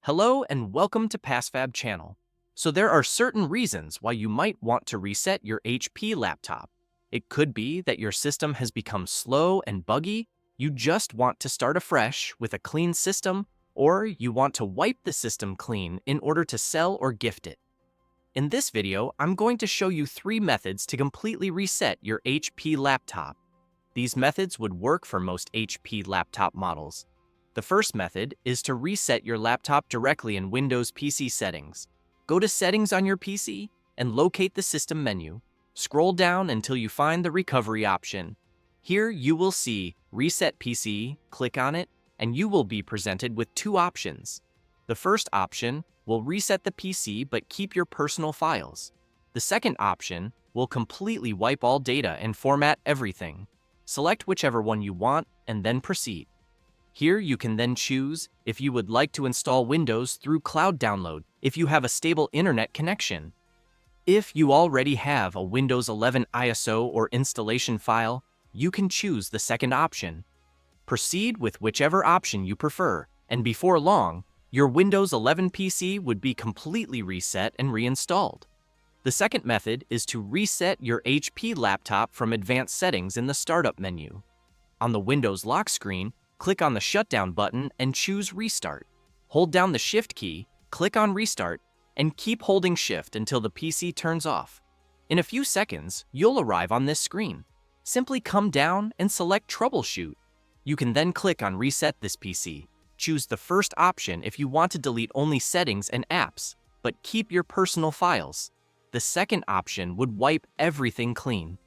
Hello and welcome to PassFab channel. So there are certain reasons why you might want to reset your HP laptop. It could be that your system has become slow and buggy, you just want to start afresh with a clean system, or you want to wipe the system clean in order to sell or gift it. In this video, I'm going to show you 3 methods to completely reset your HP laptop. These methods would work for most HP laptop models. The first method is to reset your laptop directly in Windows PC settings. Go to Settings on your PC and locate the System menu. Scroll down until you find the Recovery option. Here you will see Reset PC, click on it, and you will be presented with 2 options. The first option will reset the PC but keep your personal files. The second option will completely wipe all data and format everything. Select whichever one you want and then proceed. Here you can then choose if you would like to install Windows through cloud download if you have a stable internet connection. If you already have a Windows 11 ISO or installation file, you can choose the second option. Proceed with whichever option you prefer, and before long, your Windows 11 PC would be completely reset and reinstalled. The second method is to reset your HP laptop from advanced settings in the Startup menu. On the Windows lock screen, click on the Shutdown button and choose Restart. Hold down the Shift key, click on Restart, and keep holding Shift until the PC turns off. In a few seconds, you'll arrive on this screen. Simply come down and select Troubleshoot. You can then click on Reset this PC. Choose the first option if you want to delete only settings and apps, but keep your personal files. The second option would wipe everything clean.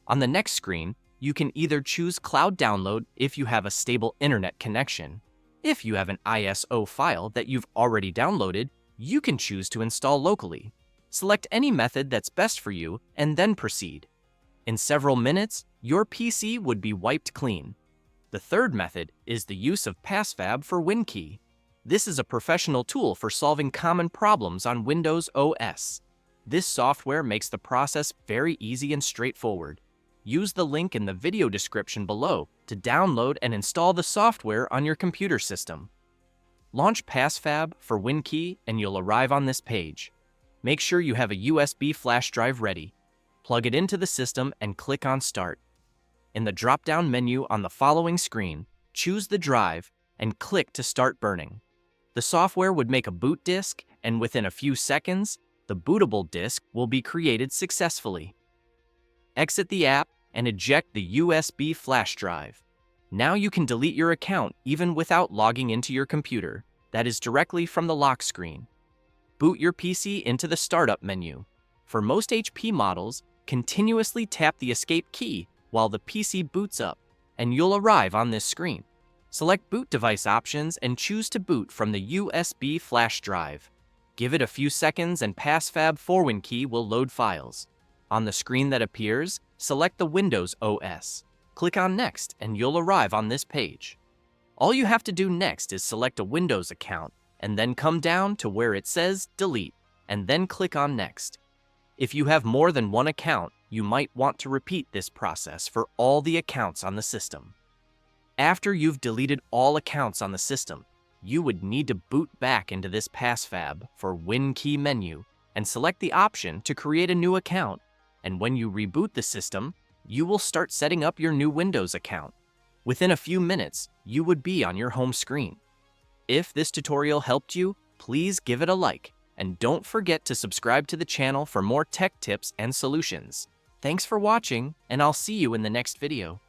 On the next screen, you can either choose Cloud Download if you have a stable internet connection. If you have an ISO file that you've already downloaded, you can choose to install locally. Select any method that's best for you and then proceed. In several minutes, your PC would be wiped clean. The third method is the use of PassFab for WinKey. This is a professional tool for solving common problems on Windows OS. This software makes the process very easy and straightforward. Use the link in the video description below to download and install the software on your computer system. Launch PassFab for WinKey and you'll arrive on this page. Make sure you have a USB flash drive ready. Plug it into the system and click on Start. In the drop-down menu on the following screen, choose the drive and click to start burning. The software would make a boot disk, and within a few seconds, the bootable disk will be created successfully. Exit the app and eject the USB flash drive. Now you can delete your account even without logging into your computer. That is directly from the lock screen. Boot your PC into the Startup menu. For most HP models, continuously tap the Escape key while the PC boots up, and you'll arrive on this screen. Select Boot Device options and choose to boot from the USB flash drive. Give it a few seconds and PassFab 4Win key will load files. On the screen that appears, select the Windows OS. Click on Next and you'll arrive on this page. All you have to do next is select a Windows account and then come down to where it says Delete and then click on Next. If you have more than one account, you might want to repeat this process for all the accounts on the system. After you've deleted all accounts on the system, you would need to boot back into this PassFab for WinKey menu and select the option to create a new account. And when you reboot the system, you will start setting up your new Windows account. Within a few minutes, you would be on your home screen. If this tutorial helped you, please give it a like, and don't forget to subscribe to the channel for more tech tips and solutions. Thanks for watching, and I'll see you in the next video.